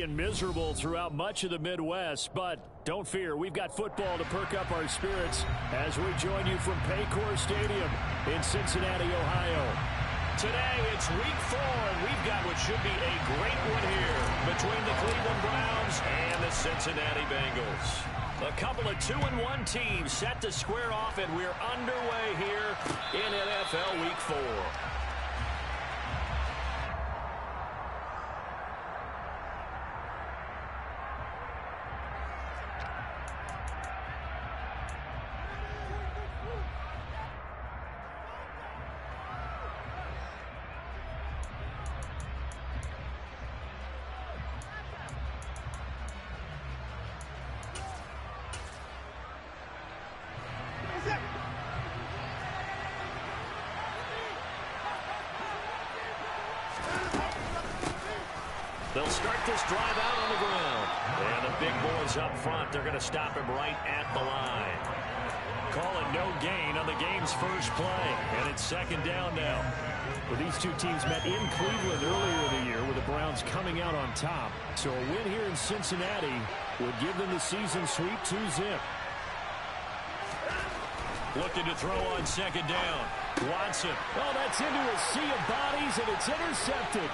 and miserable throughout much of the Midwest, but don't fear, we've got football to perk up our spirits as we join you from Paycor Stadium in Cincinnati, Ohio. Today, it's week 4, and we've got what should be a great one here between the Cleveland Browns and the Cincinnati Bengals. A couple of 2-1 teams set to square off, and we're underway here in NFL Week 4. They'll start this drive out on the ground. And the big boys up front, they're going to stop him right at the line. Call it no gain on the game's first play. And it's second down now. Well, these two teams met in Cleveland earlier in the year with the Browns coming out on top. So a win here in Cincinnati would give them the season sweep 2-zip. Looking to throw on second down. Watson. Oh, that's into a sea of bodies, and it's intercepted.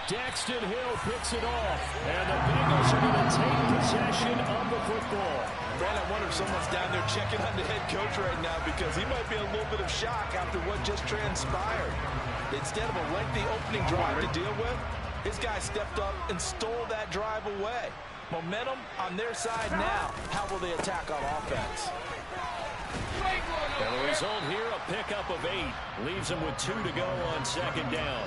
Daxton Hill picks it off, and the Bengals are going to take possession of the football. Brad, I wonder if someone's down there checking on the head coach right now because he might be in a little bit of shock after what just transpired. Instead of a lengthy opening drive to deal with, his guy stepped up and stole that drive away. Momentum on their side now. How will they attack on offense? And the result here, a pickup of 8. Leaves them with 2 to go on second down.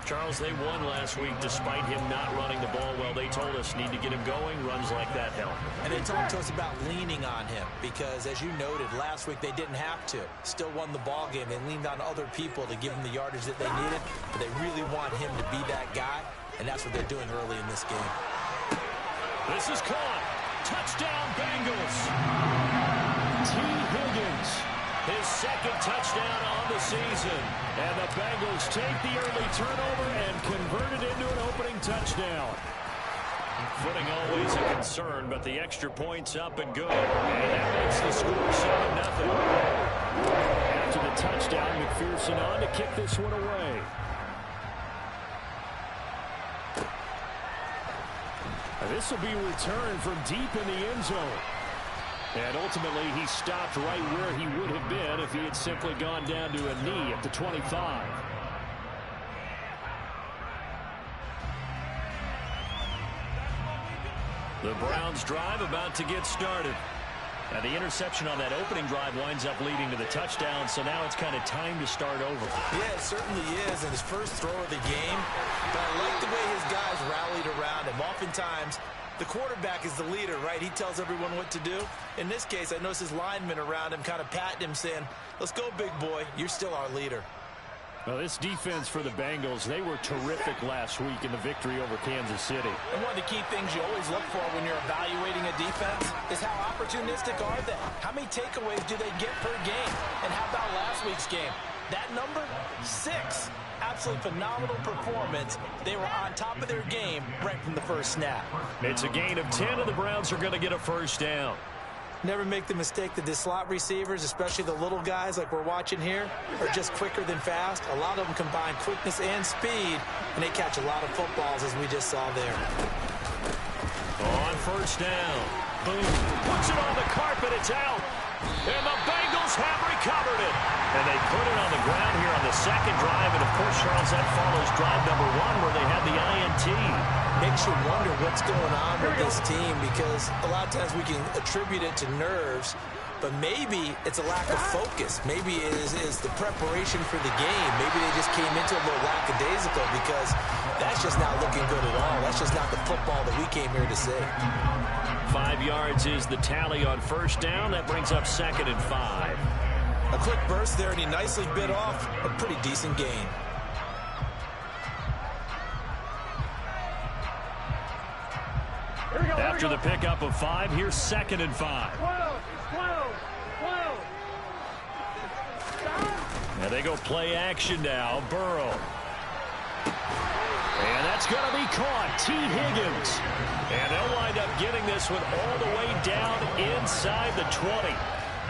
Charles, they won last week despite him not running the ball well. They told us need to get him going. Runs like that help. And they talked to us about leaning on him because, as you noted, last week they didn't have to. Still won the ball game. They leaned on other people to give them the yardage that they needed, but they really want him to be that guy, and that's what they're doing early in this game. This is caught. Touchdown, Bengals. T. Higgins. His second touchdown on the season. And the Bengals take the early turnover and convert it into an opening touchdown. Footing always a concern, but the extra point's up and good. And that makes the score 7-0. After the touchdown, McPherson on to kick this one away. This will be returned from deep in the end zone. And ultimately, he stopped right where he would have been if he had simply gone down to a knee at the 25. The Browns drive about to get started. And the interception on that opening drive winds up leading to the touchdown, so now it's kind of time to start over. Yeah, it certainly is, and his first throw of the game. But I like the way his guys rallied around him. Oftentimes, the quarterback is the leader, right? He tells everyone what to do. In this case, I noticed his linemen around him kind of patting him, saying, let's go, big boy. You're still our leader. Well, this defense for the Bengals, they were terrific last week in the victory over Kansas City. And one of the key things you always look for when you're evaluating a defense is how opportunistic are they? How many takeaways do they get per game? And how about last week's game? That number? 6. Absolutely phenomenal performance. They were on top of their game right from the first snap. It's a gain of 10, and the Browns are going to get a first down. Never make the mistake that the slot receivers, especially the little guys like we're watching here, are just quicker than fast. A lot of them combine quickness and speed, and they catch a lot of footballs, as we just saw there. On first down. Boom. Puts it on the carpet. It's out. And the Bengals have recovered it. And they put it on the ground here on the second drive. And, of course, Charles, that follows drive number 1 where they had the INT. Makes you wonder what's going on with this team because a lot of times we can attribute it to nerves, but maybe it's a lack of focus. Maybe it is the preparation for the game. Maybe they just came into a little lackadaisical because that's just not looking good at all. That's just not the football that we came here to see. 5 yards is the tally on first down. That brings up 2nd and 5. A quick burst there, and he nicely bit off a pretty decent gain. After the pickup of 5, here's 2nd and 5. And they go play action now. Burrow. And that's going to be caught. T. Higgins. And they'll wind up getting this one all the way down inside the 20.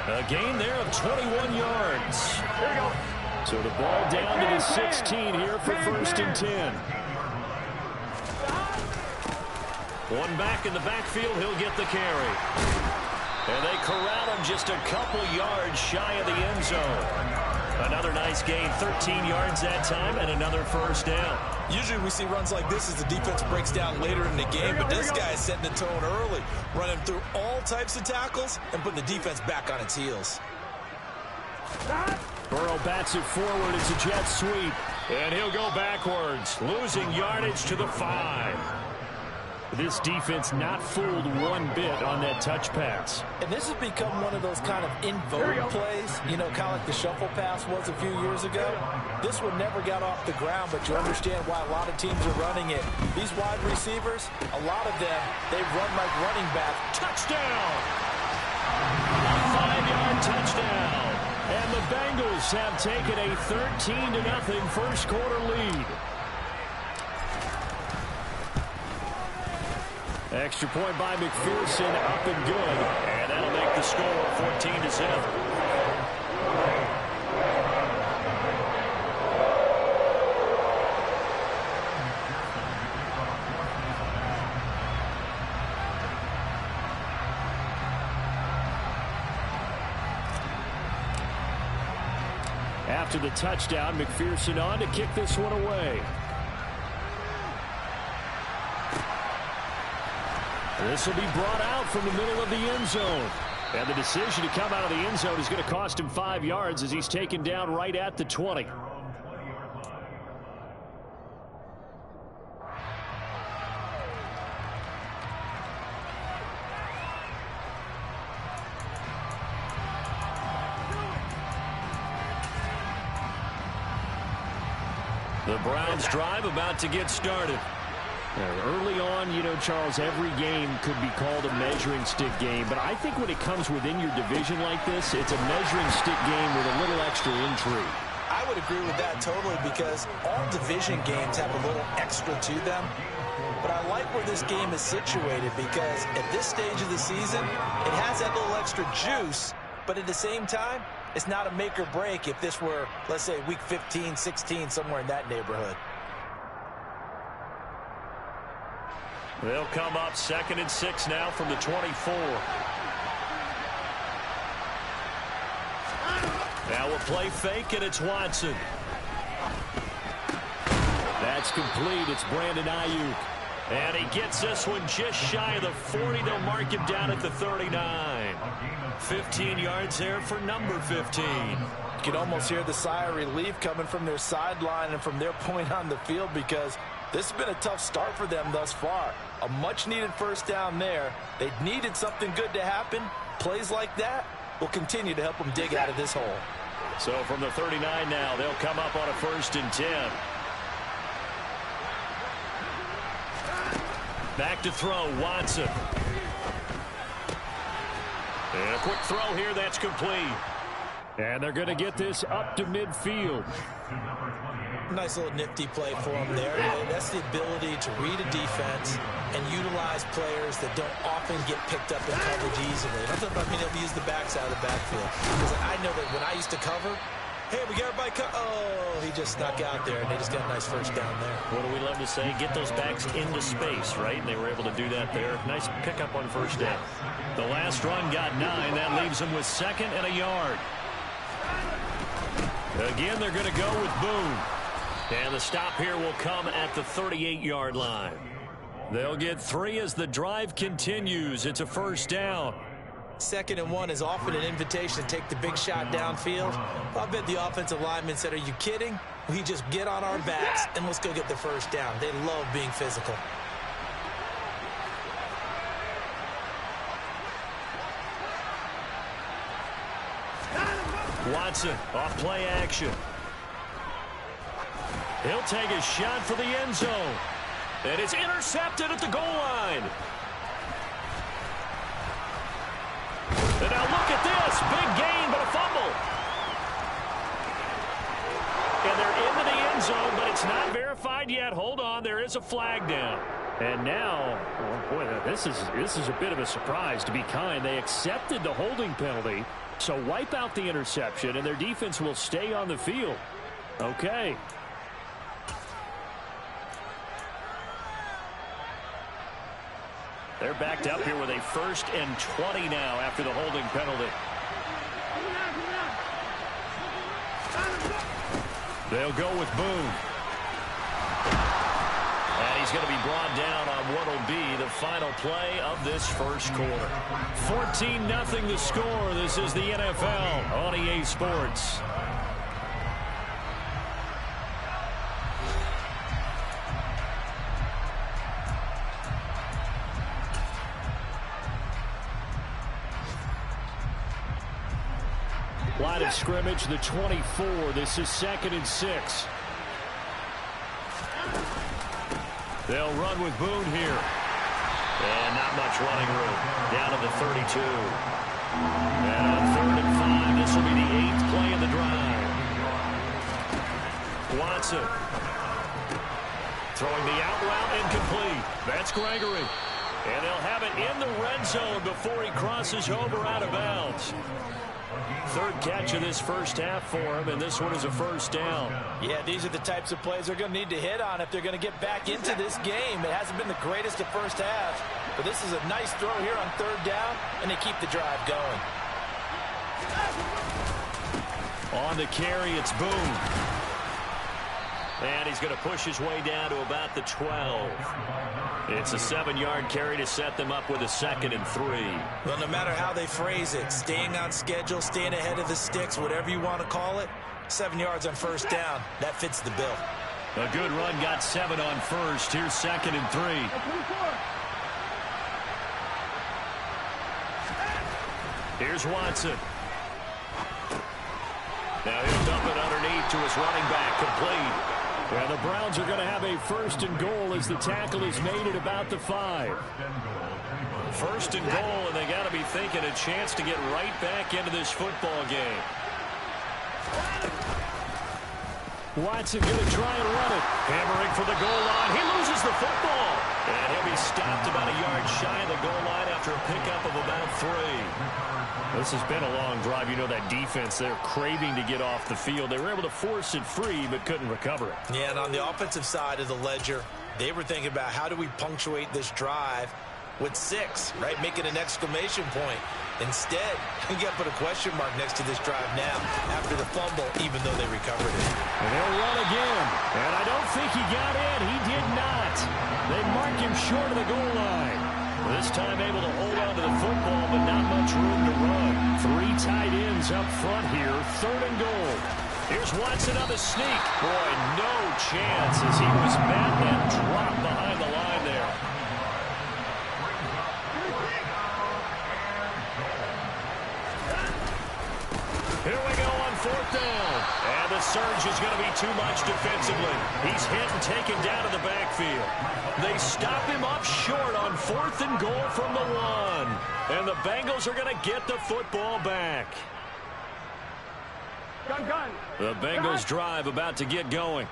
A gain there of 21 yards. There we go. So the ball down to the 16 here for 1st and 10. One back in the backfield, he'll get the carry. And they corral him just a couple yards shy of the end zone. Another nice gain, 13 yards that time, and another 1st down. Usually we see runs like this as the defense breaks down later in the game, but this guy is setting the tone early, running through all types of tackles and putting the defense back on its heels. Burrow bats it forward. It's a jet sweep. And he'll go backwards, losing yardage to the 5. This defense not fooled one bit on that touch pass. And this has become one of those kind of in vogue plays, you know, kind of like the shuffle pass was a few years ago. This one never got off the ground, but you understand why a lot of teams are running it. These wide receivers, a lot of them, they run like running back. Touchdown! A 5-yard touchdown. And the Bengals have taken a 13-0 first quarter lead. Extra point by McPherson, up and good. And that'll make the score 14-7. After the touchdown, McPherson on to kick this one away. This will be brought out from the middle of the end zone. And the decision to come out of the end zone is going to cost him 5 yards as he's taken down right at the 20. The Browns drive about to get started. Early on, you know, Charles, every game could be called a measuring stick game. But I think when it comes within your division like this, it's a measuring stick game with a little extra intrigue. I would agree with that totally because all division games have a little extra to them. But I like where this game is situated because at this stage of the season, it has that little extra juice. But at the same time, it's not a make or break if this were, let's say, week 15, 16, somewhere in that neighborhood. They'll come up 2nd and 6 now from the 24. Now we'll play fake, and it's Watson. That's complete. It's Brandon Ayuk. And he gets this one just shy of the 40. They'll mark him down at the 39. 15 yards there for number 15. You can almost hear the sigh of relief coming from their sideline and from their point on the field because this has been a tough start for them thus far. A much-needed 1st down there. They needed something good to happen. Plays like that will continue to help them dig out of this hole. So from the 39 now, they'll come up on a 1st and 10. Back to throw, Watson. And a quick throw here, that's complete. And they're going to get this up to midfield. Nice little nifty play for them there. That's the ability to read a defense and utilize players that don't often get picked up in coverage easily. And I'm talking about being able to use the backs out of the backfield. Because I know that when I used to cover, hey, we got everybody oh, he just snuck out there, and they just got a nice 1st down there. What do we love to say? Get those backs into space, right? And they were able to do that there. Nice pickup on 1st down. The last run got 9. That leaves them with 2nd and a yard. Again, they're going to go with Boone. And the stop here will come at the 38-yard line. They'll get 3 as the drive continues. It's a 1st down. 2nd and 1 is often an invitation to take the big shot downfield. I bet the offensive lineman said, are you kidding? We just get on our backs and let's go get the 1st down. They love being physical. Watson off play action. He'll take a shot for the end zone. And it's intercepted at the goal line. And now look at this. Big gain, but a fumble. And they're into the end zone, but it's not verified. verified yet. Hold on, there is a flag down. And now, oh boy, this is a bit of a surprise. To be kind, they accepted the holding penalty, so wipe out the interception, and their defense will stay on the field. Okay. They're backed up here with a 1st and 20 now after the holding penalty. They'll go with Boone. And he's going to be brought down on what will be the final play of this first quarter. 14-0 the score. This is the NFL on EA Sports. Line of scrimmage, the 24. This is 2nd and 6. They'll run with Boone here. And not much running room. Down to the 32. And on 3rd and 5, this will be the 8th play of the drive. Watson. Throwing the out route incomplete. That's Gregory. And they'll have it in the red zone before he crosses over out of bounds. 3rd catch of this first half for him, and this one is a 1st down. Yeah, these are the types of plays they're going to need to hit on if they're going to get back into this game. It hasn't been the greatest of first halves, but this is a nice throw here on 3rd down, and they keep the drive going. On the carry, it's Boone. And he's going to push his way down to about the 12. It's a 7-yard carry to set them up with a 2nd and 3. Well, no matter how they phrase it, staying on schedule, staying ahead of the sticks, whatever you want to call it, 7 yards on 1st down, that fits the bill. A good run, got 7 on 1st. Here's 2nd and 3. Here's Watson. Now he'll dump it underneath to his running back, complete. And the Browns are going to have a 1st and goal as the tackle is made at about the 5. 1st and goal, and they got to be thinking a chance to get right back into this football game. Watson going to try and run it. Hammering for the goal line. He loses the football. And he'll be stopped about a yard shy of the goal line after a pickup of about 3. This has been a long drive. You know that defense, they're craving to get off the field. They were able to force it free but couldn't recover it. Yeah, and on the offensive side of the ledger, they were thinking about how do we punctuate this drive with 6, right? Making an exclamation point. Instead, you got to put a question mark next to this drive now after the fumble, even though they recovered it. And they'll run again. And I don't think he got in. He did not. They mark him short of the goal line. This time able to hold on to the football, but not much room to run. 3 tight ends up front here. 3rd and goal. Here's Watson on the sneak. Boy, no chance as he was met and dropped behind the line there. Here we go on 4th down. And the surge is going to be too much defensively. He's hit and taken down to the backfield. They stop him up short on 4th and goal from the 1. And the Bengals are going to get the football back. The Bengals drive about to get going.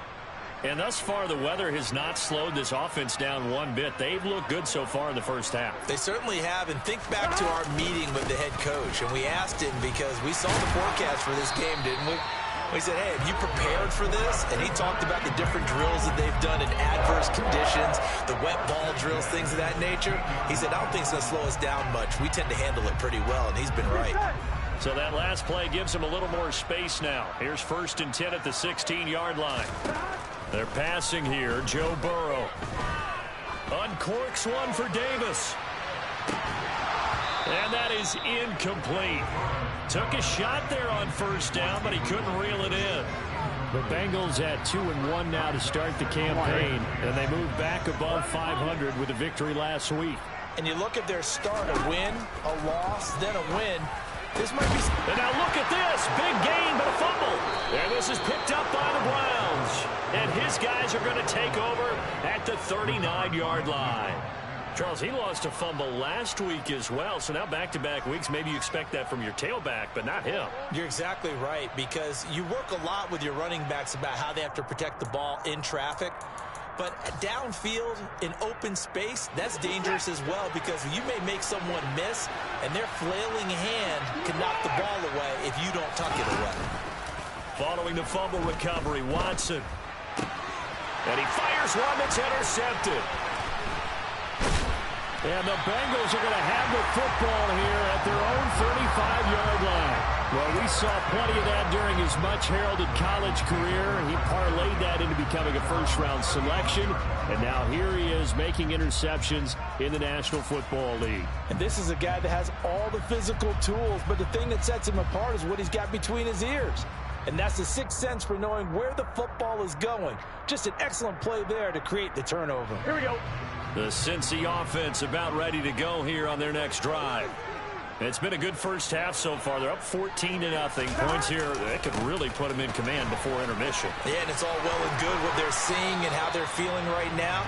And thus far, the weather has not slowed this offense down one bit. They've looked good so far in the first half. They certainly have. And think back to our meeting with the head coach. And we asked him because we saw the forecast for this game, didn't we? We said, hey, have you prepared for this? And he talked about the different drills that they've done in adverse conditions, the wet ball drills, things of that nature. He said, I don't think it's going to slow us down much. We tend to handle it pretty well, and he's been right. So that last play gives him a little more space now. Here's 1st and 10 at the 16-yard line. They're passing here. Joe Burrow uncorks one for Davis. And that is incomplete. Took a shot there on 1st down, but he couldn't reel it in. The Bengals at 2-1 now to start the campaign, and they move back above 500 with a victory last week. And you look at their start, a win, a loss, then a win. This might be... And now look at this. Big gain, but a fumble. And this is picked up by the Browns. And his guys are going to take over at the 39-yard line. Charles, he lost a fumble last week as well, so now back-to-back weeks, maybe you expect that from your tailback, but not him. You're exactly right, because you work a lot with your running backs about how they have to protect the ball in traffic. But downfield, in open space, that's dangerous as well, because you may make someone miss, and their flailing hand can knock the ball away if you don't tuck it away. Following the fumble recovery, Watson. And he fires one that's intercepted. And the Bengals are going to have the football here at their own 35-yard line. Well, we saw plenty of that during his much-heralded college career. He parlayed that into becoming a first-round selection. And now here he is making interceptions in the National Football League. And this is a guy that has all the physical tools, but the thing that sets him apart is what he's got between his ears. And that's the sixth sense for knowing where the football is going. Just an excellent play there to create the turnover. Here we go. The Cincy offense about ready to go here on their next drive. It's been a good first half so far. They're up 14-0. Points here, that could really put them in command before intermission. Yeah, and it's all well and good what they're seeing and how they're feeling right now.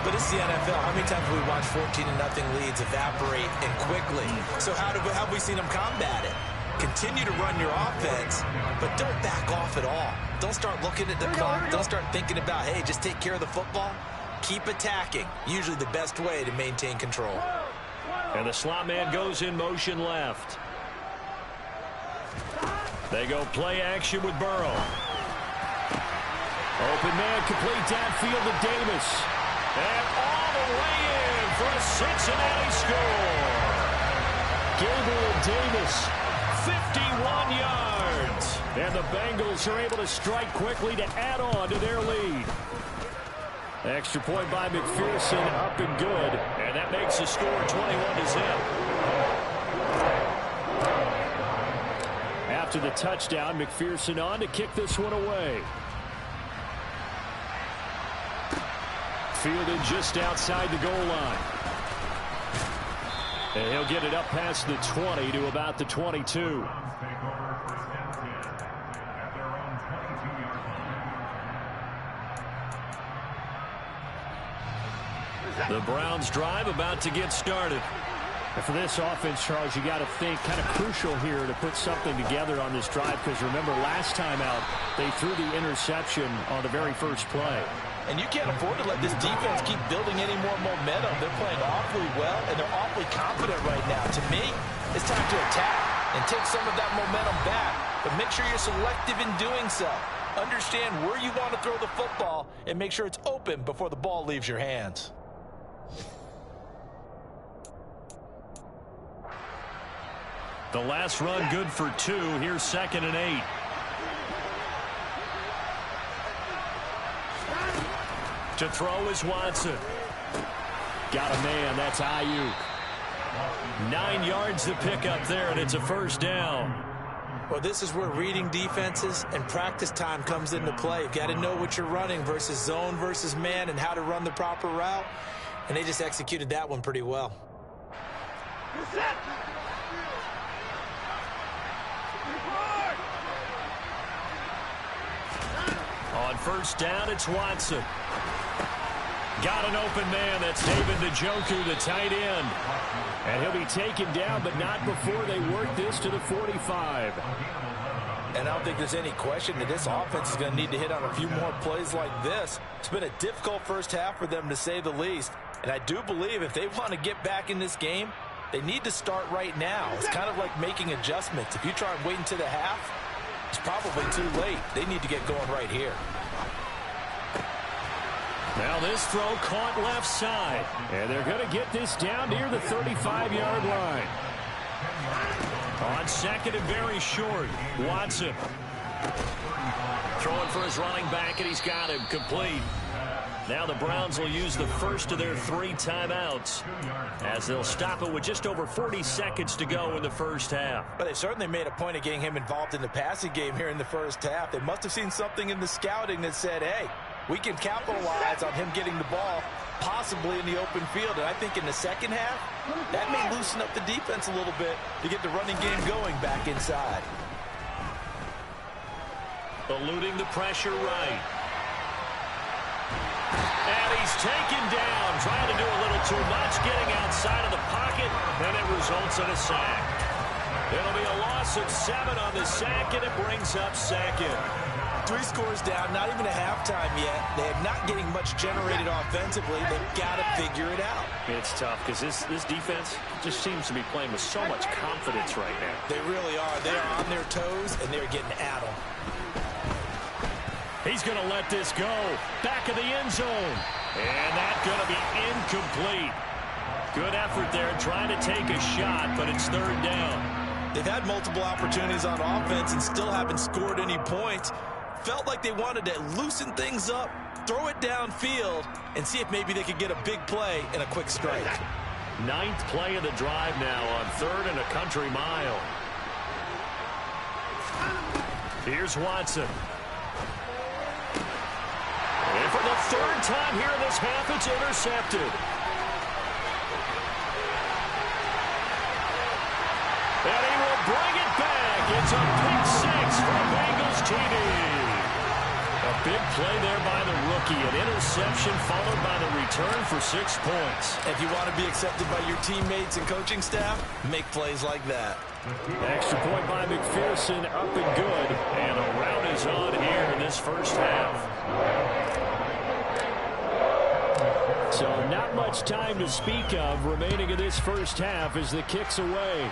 But it's the NFL. How many times have we watched 14-0 leads evaporate and quickly? So how have we seen them combat it? Continue to run your offense, but don't back off at all. Don't start looking at the clock. Don't start thinking about, hey, just take care of the football. Keep attacking. Usually the best way to maintain control. And the slot man goes in motion left. They go play action with Burrow. Open man complete downfield to Davis. And all the way in for a Cincinnati score. Gabriel Davis. 51 yards. And the Bengals are able to strike quickly to add on to their lead. Extra point by McPherson, up and good. And that makes the score 21-0. After the touchdown, McPherson on to kick this one away. Fielded just outside the goal line. And he'll get it up past the 20 to about the 22. The Browns drive about to get started. And for this offense, Charles, you got to think kind of crucial here to put something together on this drive, because remember last time out they threw the interception on the very first play. And you can't afford to let this defense keep building any more momentum. They're playing awfully well, and they're awfully confident right now. To me, it's time to attack and take some of that momentum back, but make sure you're selective in doing so. Understand where you want to throw the football and make sure it's open before the ball leaves your hands. The last run good for 2. Here's 2nd and 8. To throw is Watson. Got a man. That's Ayuk. 9 yards to pick up there, and it's a first down. Well, this is where reading defenses and practice time comes into play. You've got to know what you're running versus zone versus man and how to run the proper route. And they just executed that one pretty well. On first down, it's Watson. Got an open man. That's David Njoku, the tight end. And he'll be taken down, but not before they work this to the 45. And I don't think there's any question that this offense is going to need to hit on a few more plays like this. It's been a difficult first half for them, to say the least. And I do believe if they want to get back in this game, they need to start right now. It's kind of like making adjustments. If you try and wait until the half, it's probably too late. They need to get going right here. Now this throw caught left side. And they're going to get this down near the 35-yard line. On second and very short, Watson. Throwing for his running back, and he's got him complete. Now the Browns will use the first of their 3 timeouts, as they'll stop it with just over 40 seconds to go in the first half. But they certainly made a point of getting him involved in the passing game here in the first half. They must have seen something in the scouting that said, hey, we can capitalize on him getting the ball possibly in the open field. And I think in the second half, that may loosen up the defense a little bit to get the running game going back inside. Eluding the pressure right. And he's taken down, trying to do a little too much, getting outside of the pocket, and it results in a sack. It'll be a loss of 7 on the sack, and it brings up second. 3 scores down, not even a halftime yet. They're not getting much generated offensively. They've got to figure it out. It's tough because this defense just seems to be playing with so much confidence right now. They really are. They are on their toes, and they're getting at them. He's going to let this go. Back of the end zone. And that's going to be incomplete. Good effort there trying to take a shot, but it's 3rd down. They've had multiple opportunities on offense and still haven't scored any points. Felt like they wanted to loosen things up, throw it downfield, and see if maybe they could get a big play and a quick strike. 9th play of the drive now on 3rd and a country mile. Here's Watson. And for the 3rd time here in this half, it's intercepted. And he will bring it back. It's a pick 6 for Bengals TD. A big play there by the rookie. An interception followed by the return for 6 points. If you want to be accepted by your teammates and coaching staff, make plays like that. Extra point by McPherson, up and good. And a rout is on here in this first half. So not much time to speak of remaining in this first half as the kick's away.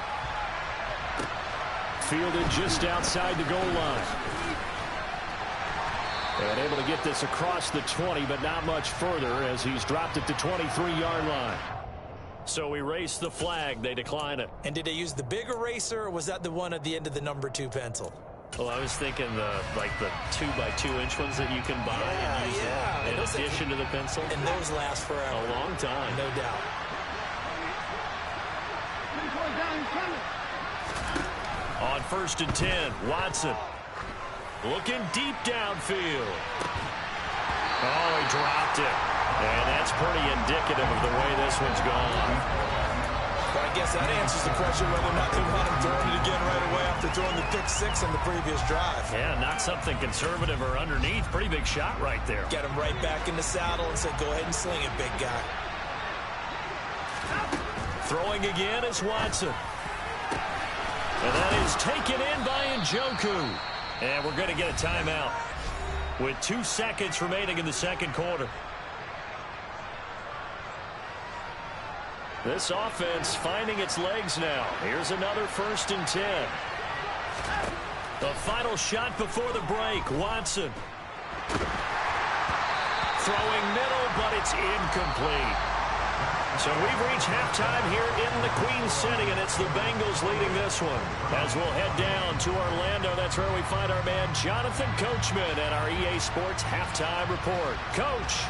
Fielded just outside the goal line. And able to get this across the 20, but not much further as he's dropped at the 23-yard line. So we race the flag. They decline it. And did they use the big eraser, or was that the one at the end of the number 2 pencil? Well, I was thinking the 2x2-inch ones that you can buy and use in addition to the pencil. And those last forever. A long time. No doubt. On 1st and 10, Watson. Looking deep downfield. Oh, he dropped it. And that's pretty indicative of the way this one's gone. But I guess that answers the question whether or not they want him throwing it again right away after throwing the pick 6 on the previous drive. Yeah, not something conservative or underneath. Pretty big shot right there. Get him right back in the saddle and said, go ahead and sling it, big guy. Throwing again is Watson. And that is taken in by Njoku. And we're going to get a timeout with 2 seconds remaining in the second quarter. This offense finding its legs now. Here's another 1st and 10. The final shot before the break. Watson. Throwing middle, but it's incomplete. So we've reached halftime here in the Queen City, and it's the Bengals leading this one. As we'll head down to Orlando, that's where we find our man Jonathan Coachman at our EA Sports Halftime Report. Coach.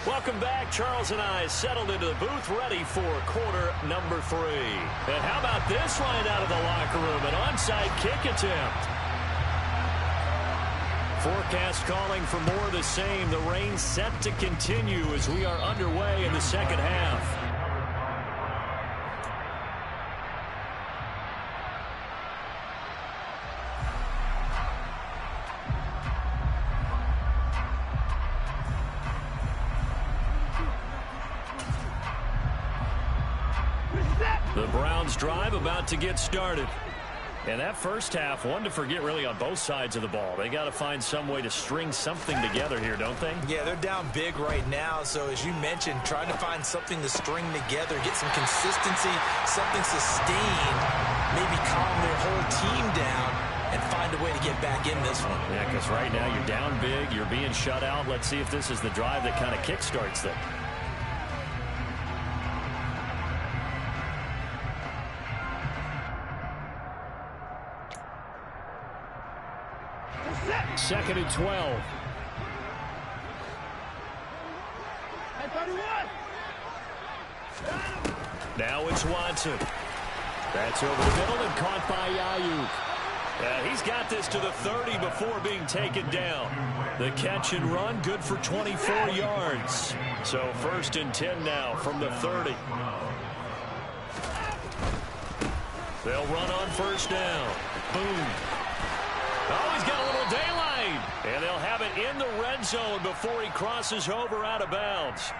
Welcome back. Charles and I settled into the booth ready for quarter number 3. And how about this right out of the locker room? An onside kick attempt. Forecast calling for more of the same. The rain set to continue as we are underway in the second half. The Browns drive about to get started. And that first half, one to forget really on both sides of the ball. They got to find some way to string something together here, don't they? Yeah, they're down big right now. So as you mentioned, trying to find something to string together, get some consistency, something sustained, maybe calm their whole team down and find a way to get back in this one. Yeah, because right now you're down big, you're being shut out. Let's see if this is the drive that kind of kickstarts them. Second and 12. Now it's Watson. That's over the middle and caught by Ayuk. He's got this to the 30 before being taken down. The catch and run, good for 24 yards. So 1st and 10 now from the 30. They'll run on 1st down. Boom. Oh, he's got a little daylight. And they'll have it in the red zone before he crosses over out of bounds.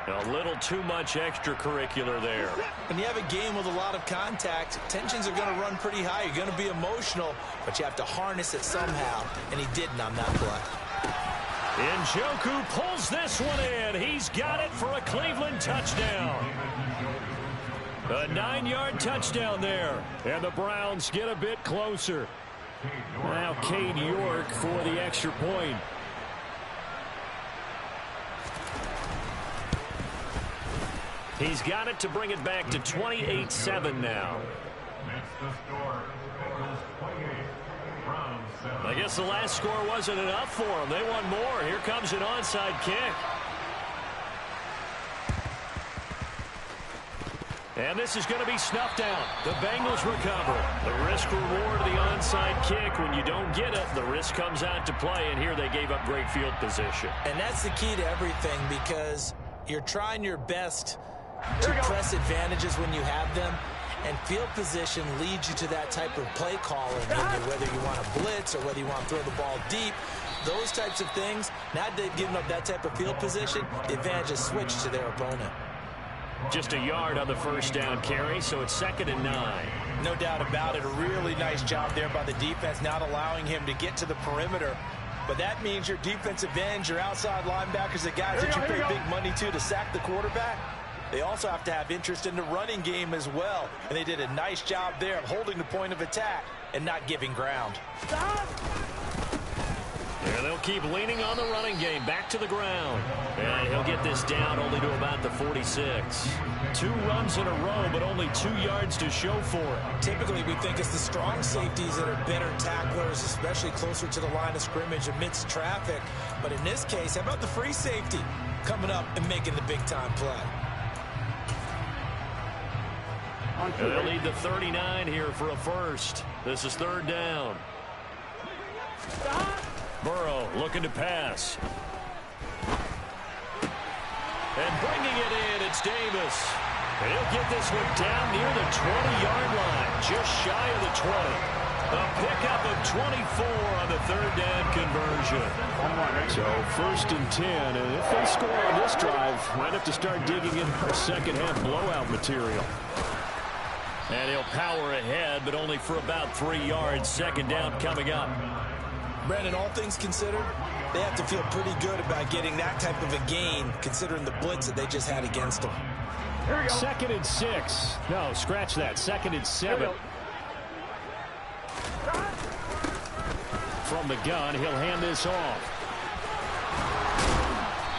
A little too much extracurricular there. When you have a game with a lot of contact, tensions are going to run pretty high. You're going to be emotional, but you have to harness it somehow, and he didn't on that play. Njoku pulls this one in. He's got it for a Cleveland touchdown. A 9-yard touchdown there. And the Browns get a bit closer. Now Cade York for the extra point. He's got it to bring it back to 28-7 now. I guess the last score wasn't enough for them. They want more. Here comes an onside kick. And this is going to be snuffed out. The Bengals recover. The risk-reward of the onside kick. When you don't get it, the risk comes out to play, and here they gave up great field position. And that's the key to everything, because you're trying your best to press advantages when you have them, and field position leads you to that type of play calling, whether you want to blitz or whether you want to throw the ball deep. Those types of things, now that they've given up that type of field position, the advantage is switched to their opponent. Just a yard on the 1st down carry, so it's 2nd and 9. No doubt about it. A really nice job there by the defense, not allowing him to get to the perimeter. But that means your defensive ends, your outside linebackers, the guys that you pay big money to sack the quarterback, they also have to have interest in the running game as well. And they did a nice job there of holding the point of attack and not giving ground. And they'll keep leaning on the running game. Back to the ground. And he'll get this down only to about the 46. 2 runs in a row, but only 2 yards to show for it. Typically, we think it's the strong safeties that are better tacklers, especially closer to the line of scrimmage amidst traffic. But in this case, how about the free safety coming up and making the big-time play? And they'll need the 39 here for a first. This is 3rd down. Burrow looking to pass. And bringing it in, it's Davis. And he'll get this one down near the 20-yard line, just shy of the 20. A pickup of 24 on the 3rd down conversion. So 1st and 10, and if they score on this drive, might have to start digging in our second-half blowout material. And he'll power ahead, but only for about 3 yards. 2nd down coming up. Brandon, all things considered, they have to feel pretty good about getting that type of a gain, considering the blitz that they just had against them. 2nd and 6. No, scratch that. 2nd and 7. From the gun, he'll hand this off.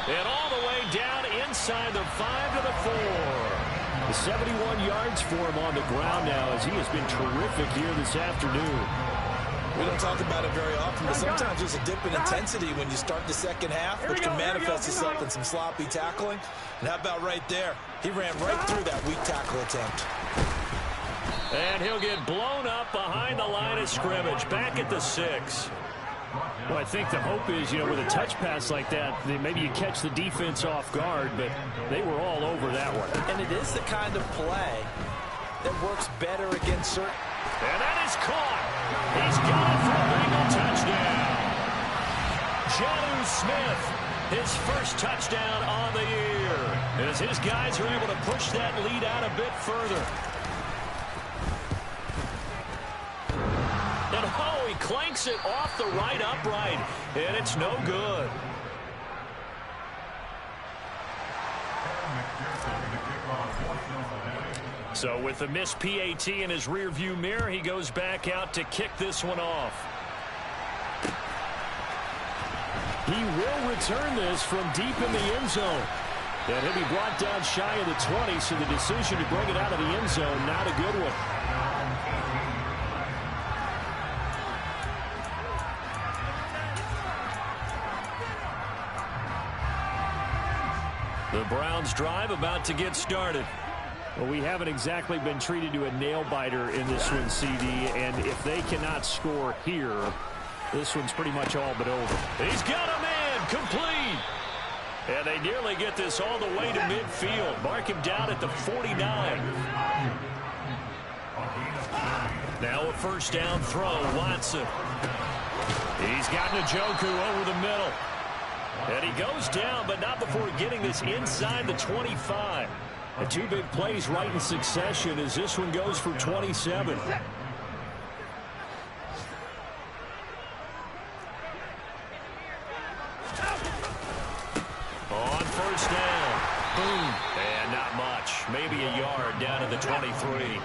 And all the way down inside the 5 to the 4. 71 yards for him on the ground now, as he has been terrific here this afternoon. We don't talk about it very often, but sometimes there's a dip in intensity when you start the second half, which can manifest itself in some sloppy tackling. And how about right there? He ran right through that weak tackle attempt. And he'll get blown up behind the line of scrimmage, back at the 6. Well, I think the hope is, with a touch pass like that, maybe you catch the defense off guard, but they were all over that one. And it is the kind of play that works better against certain. And that is caught. He's got it for a Bengal touchdown. Jonnu Smith, his first touchdown on the year, as his guys are able to push that lead out a bit further. And oh, he clanks it off the right upright, and it's no good. So with the missed PAT in his rearview mirror, he goes back out to kick this one off. He will return this from deep in the end zone. And he'll be brought down shy of the 20, so the decision to bring it out of the end zone, not a good one. The Browns drive about to get started. Well, we haven't exactly been treated to a nail-biter in this one, CD, and if they cannot score here, this one's pretty much all but over. He's got a man complete. And they nearly get this all the way to midfield. Mark him down at the 49. Now a first down throw, Watson. He's got Njoku over the middle. And he goes down, but not before getting this inside the 25. And two big plays right in succession as this one goes for 27. On first down. Boom. And not much. Maybe a yard down to the 23.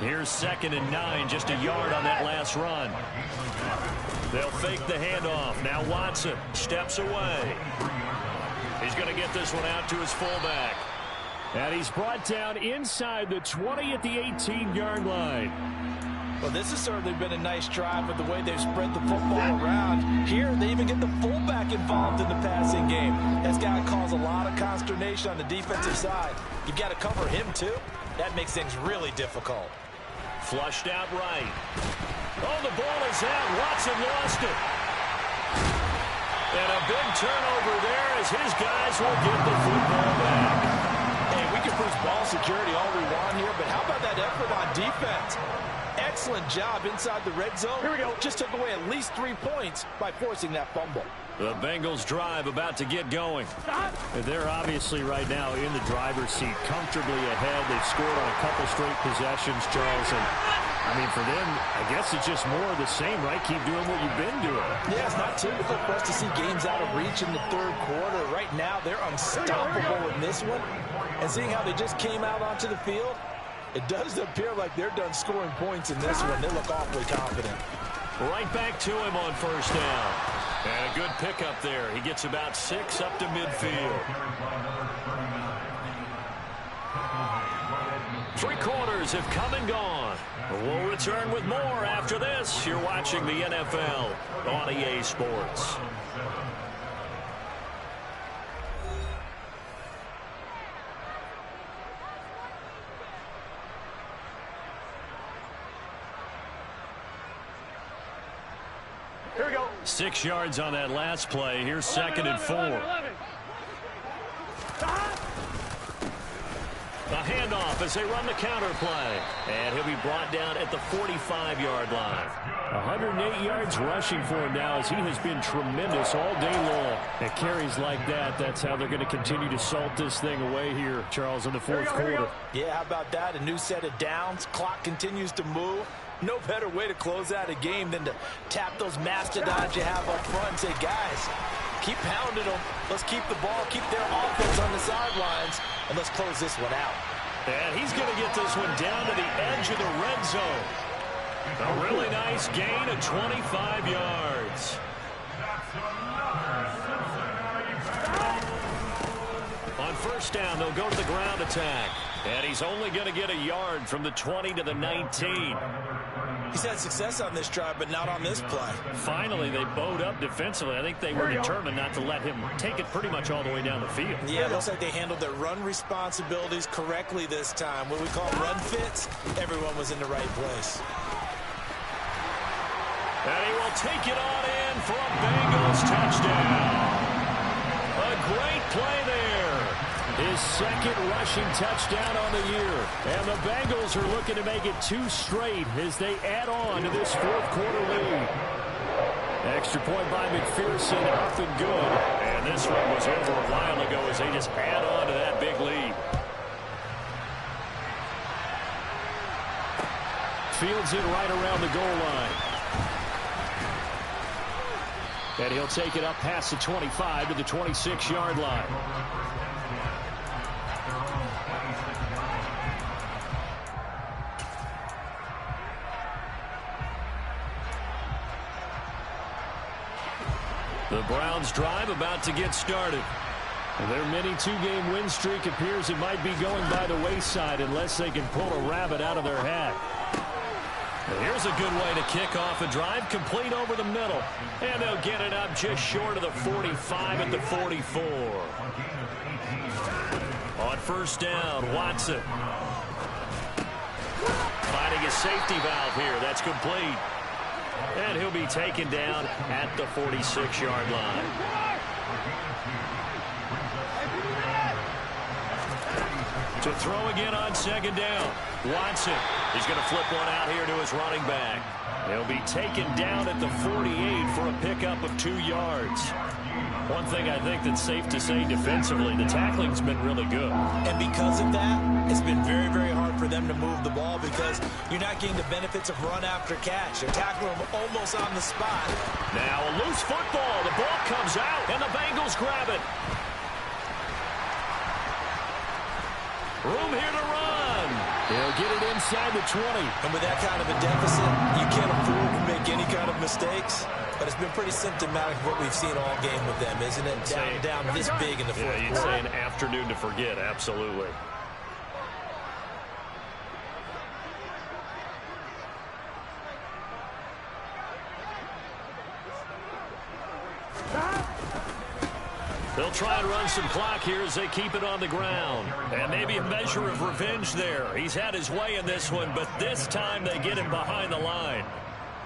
Here's 2nd and 9, just a yard on that last run. They'll fake the handoff. Now Watson steps away. He's going to get this one out to his fullback. And he's brought down inside the 20 at the 18-yard line. Well, this has certainly been a nice drive with the way they've spread the football around. Here, they even get the fullback involved in the passing game. That's got to cause a lot of consternation on the defensive side. You've got to cover him, too. That makes things really difficult. Flushed out right. Oh, the ball is out. Watson lost it. And a big turnover there as his guys will get the football back. Hey, we can push ball security all we want here, but how about that effort on defense? Excellent job inside the red zone. Here we go. Just took away at least 3 points by forcing that fumble. The Bengals drive about to get going. They're obviously right now in the driver's seat, comfortably ahead. They've scored on a couple straight possessions, Charles. And, I mean, for them, I guess it's just more of the same, right? Keep doing what you've been doing. Yeah, it's not typical for us to see games out of reach in the third quarter. Right now, they're unstoppable in this one. And seeing how they just came out onto the field, it does appear like they're done scoring points in this one. They look awfully confident. Right back to him on first down. And a good pickup there. He gets about 6 up to midfield. 3 quarters have come and gone. We'll return with more after this. You're watching the NFL on EA Sports. Here we go. 6 yards on that last play. Here's 2nd and 4. A handoff as they run the counter play. And he'll be brought down at the 45-yard line. 108 yards rushing for him now as he has been tremendous all day long. And carries like that, that's how they're going to continue to salt this thing away here, Charles, in the fourth quarter. Yeah, how about that? A new set of downs. Clock continues to move. No better way to close out a game than to tap those mastodons you have up front and say, guys, keep pounding them. Let's keep the ball, keep their offense on the sidelines, and let's close this one out. And he's going to get this one down to the edge of the red zone. A really nice gain of 25 yards. On first down, they'll go to the ground attack. And he's only going to get a yard from the 20 to the 19. He's had success on this drive, but not on this play. Finally, they bowed up defensively. I think they were determined not to let him take it pretty much all the way down the field. Yeah, it looks like they handled their run responsibilities correctly this time. What we call run fits, everyone was in the right place. And he will take it on in for a Bengals touchdown. A great play there. His 2nd rushing touchdown on the year. And the Bengals are looking to make it 2 straight as they add on to this fourth quarter lead. Extra point by McPherson, up and good. And this one was over a while ago as they just add on to that big lead. Fields it right around the goal line. And he'll take it up past the 25 to the 26-yard line. The Browns drive about to get started. Their mini 2-game win streak appears it might be going by the wayside unless they can pull a rabbit out of their hat. Here's a good way to kick off a drive, complete over the middle. And they'll get it up just short of the 45 at the 44. On first down, Watson. Finding a safety valve here. That's complete. And he'll be taken down at the 46-yard line. To throw again on second down. Watson. He's going to flip one out here to his running back. He'll be taken down at the 48 for a pickup of 2 yards. One thing I think that's safe to say defensively, the tackling's been really good. And because of that, it's been very, very hard for them to move the ball because you're not getting the benefits of run after catch. They're tackling them almost on the spot. Now a loose football. The ball comes out, and the Bengals grab it. Room here to run. He'll get it inside the 20. And with that kind of a deficit, you can't afford to make any kind of mistakes. But it's been pretty symptomatic of what we've seen all game with them, isn't it? Down this big in the fourth quarter. You'd say an afternoon to forget, absolutely. They'll try and run some clock here as they keep it on the ground. And maybe a measure of revenge there. He's had his way in this one, but this time they get him behind the line.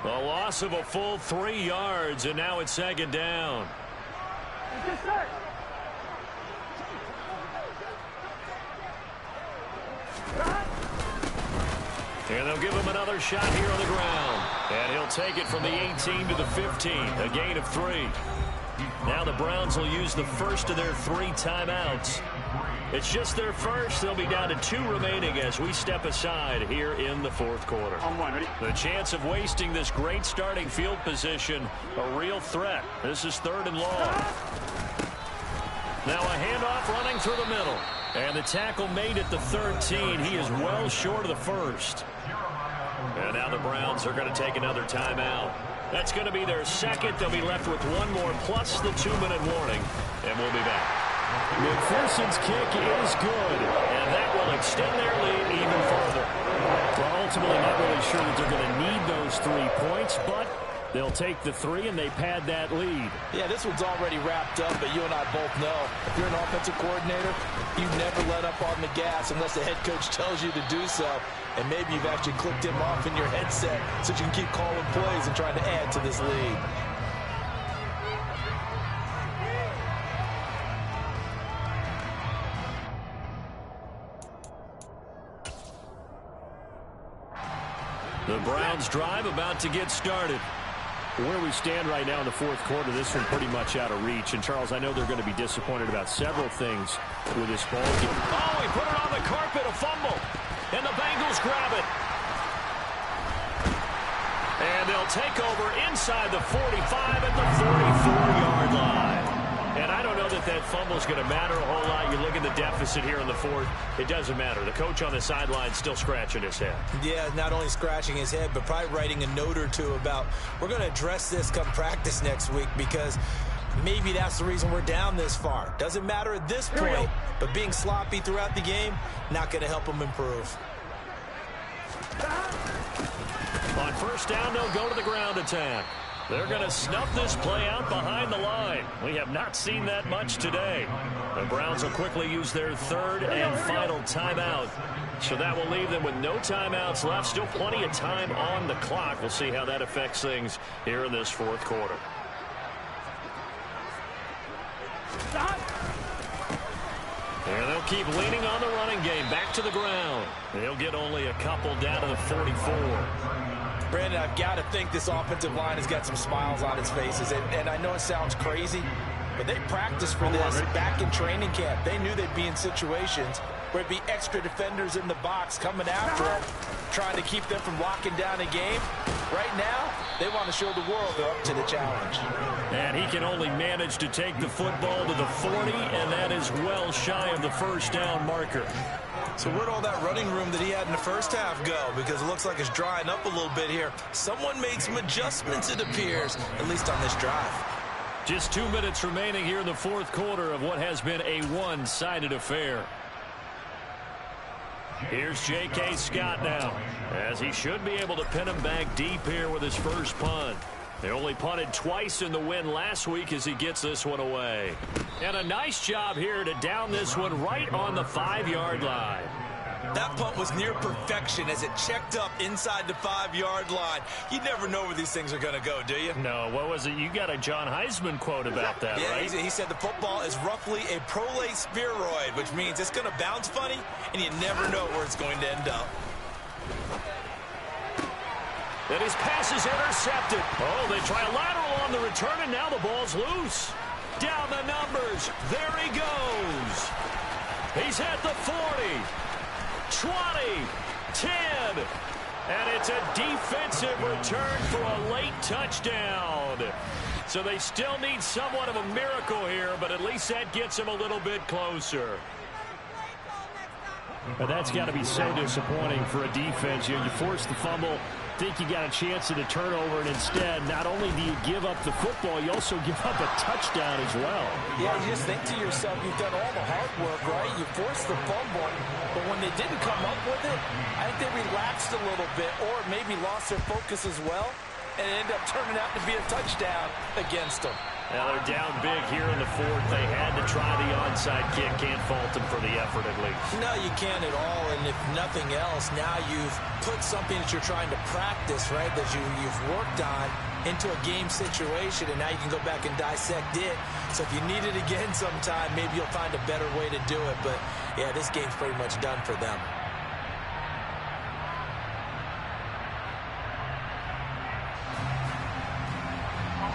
A loss of a full 3 yards, and now it's second down. And they'll give him another shot here on the ground. And he'll take it from the 18 to the 15, a gain of 3. Now the Browns will use the first of their 3 timeouts. It's just their first. They'll be down to 2 remaining as we step aside here in the fourth quarter. The chance of wasting this great starting field position, a real threat. This is 3rd and long. Now a handoff running through the middle. And the tackle made at the 13. He is well short of the first. And now the Browns are going to take another timeout. That's going to be their second. They'll be left with 1 more plus the 2-minute warning. And we'll be back. McPherson's kick is good. And that will extend their lead even further. Well, ultimately not really sure that they're going to need those 3 points, but they'll take the 3 and they pad that lead. Yeah, this one's already wrapped up, but you and I both know if you're an offensive coordinator, you never let up on the gas unless the head coach tells you to do so. And maybe you've actually clicked him off in your headset so you can keep calling plays and trying to add to this lead. The Browns drive about to get started. Where we stand right now in the fourth quarter, this one pretty much out of reach. And, Charles, I know they're going to be disappointed about several things with this ball game. Oh, he put it on the carpet, a fumble. And the Bengals grab it. And they'll take over inside the 45 at the 44-yard line. And I don't know that that fumble is going to matter a whole lot. You look at the deficit here in the fourth. It doesn't matter. The coach on the sideline still scratching his head. Yeah, not only scratching his head, but probably writing a note or two about we're going to address this come practice next week because maybe that's the reason we're down this far. Doesn't matter at this point, but being sloppy throughout the game, not going to help them improve. On first down, they'll go to the ground attack. They're going to snuff this play out behind the line. We have not seen that much today. The Browns will quickly use their 3rd and final timeout. So that will leave them with no timeouts left. Still plenty of time on the clock. We'll see how that affects things here in this fourth quarter. And they'll keep leaning on the running game. Back to the ground. They'll get only a couple down to the 44. Brandon, I've got to think this offensive line has got some smiles on its faces. And I know it sounds crazy, but they practiced for this back in training camp. They knew they'd be in situations where it'd be extra defenders in the box coming after them, trying to keep them from locking down a game. Right now, they want to show the world they're up to the challenge. And he can only manage to take the football to the 40, and that is well shy of the first down marker. So where'd all that running room that he had in the first half go? Because it looks like it's drying up a little bit here. Someone made some adjustments, it appears, at least on this drive. Just 2 minutes remaining here in the fourth quarter of what has been a one-sided affair. Here's J.K. Scott now, as he should be able to pin him back deep here with his first punt. They only punted twice in the win last week as he gets this one away. And a nice job here to down this one right on the 5-yard line. That punt was near perfection as it checked up inside the 5-yard line. You never know where these things are going to go, do you? No, what was it? You got a John Heisman quote about that, right? He said the football is roughly a prolate spheroid, which means it's going to bounce funny, and you never know where it's going to end up. And his pass is intercepted. Oh, they try a lateral on the return, and now the ball's loose. Down the numbers. There he goes. He's at the 40, 20, 10. And it's a defensive return for a late touchdown. So they still need somewhat of a miracle here, but at least that gets them a little bit closer. But that's got to be so disappointing for a defense. You force the fumble, think you got a chance at a turnover, and instead, not only do you give up the football, you also give up a touchdown as well. Yeah, you just think to yourself, you've done all the hard work, right? You forced the fumble, but when they didn't come up with it, I think they relaxed a little bit or maybe lost their focus as well, and it ended up turning out to be a touchdown against them. Now they're down big here in the fourth. They had to try the onside kick. Can't fault them for the effort at least. No, you can't at all. And if nothing else, now you've put something that you're trying to practice, right, that you've worked on into a game situation, and now you can go back and dissect it. So if you need it again sometime, maybe you'll find a better way to do it. But, yeah, this game's pretty much done for them.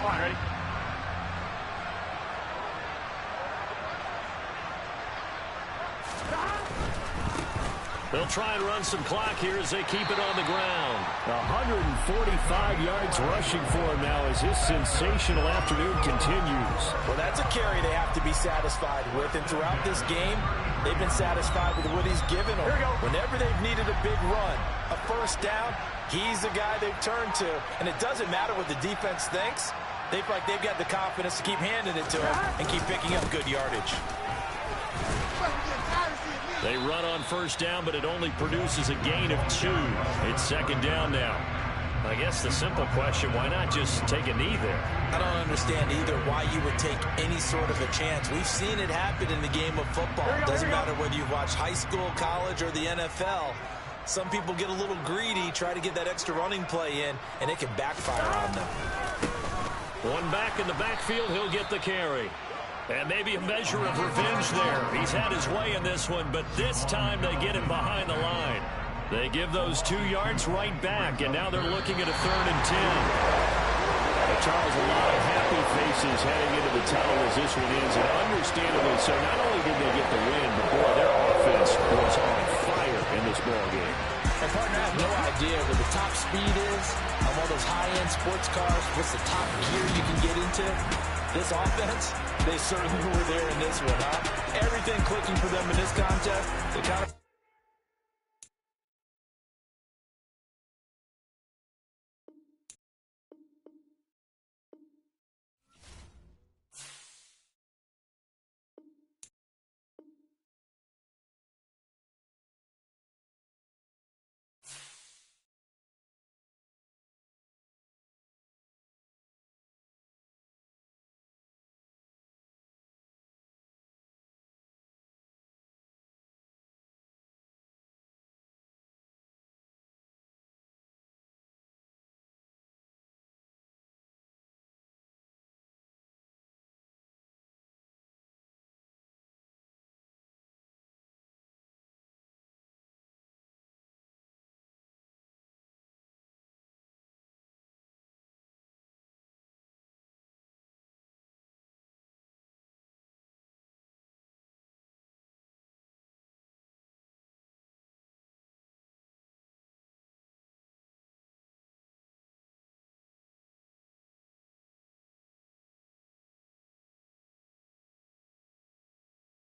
Come on, ready? They'll try and run some clock here as they keep it on the ground. 145 yards rushing for him now as his sensational afternoon continues. Well, that's a carry they have to be satisfied with. And throughout this game, they've been satisfied with what he's given them. Whenever they've needed a big run, a first down, he's the guy they've turned to. And it doesn't matter what the defense thinks. They feel like they've got the confidence to keep handing it to him and keep picking up good yardage. They run on first down, but it only produces a gain of 2. It's second down now. I guess the simple question, why not just take a knee there? I don't understand either why you would take any sort of a chance. We've seen it happen in the game of football. It doesn't matter whether you watch high school, college, or the NFL. Some people get a little greedy, try to get that extra running play in, and it can backfire on them. One back in the backfield, he'll get the carry. And maybe a measure of revenge there. He's had his way in this one, but this time they get him behind the line. They give those 2 yards right back, and now they're looking at a 3rd and 10. Charles, a lot of happy faces heading into the tunnel as this one ends, and understandably so. Not only did they get the win, but boy, their offense was on fire in this ball game. And partner, I have no idea what the top speed is on one of those high-end sports cars. What's the top gear you can get into? This offense, they certainly were there in this one, huh? Everything clicking for them in this contest. They kind of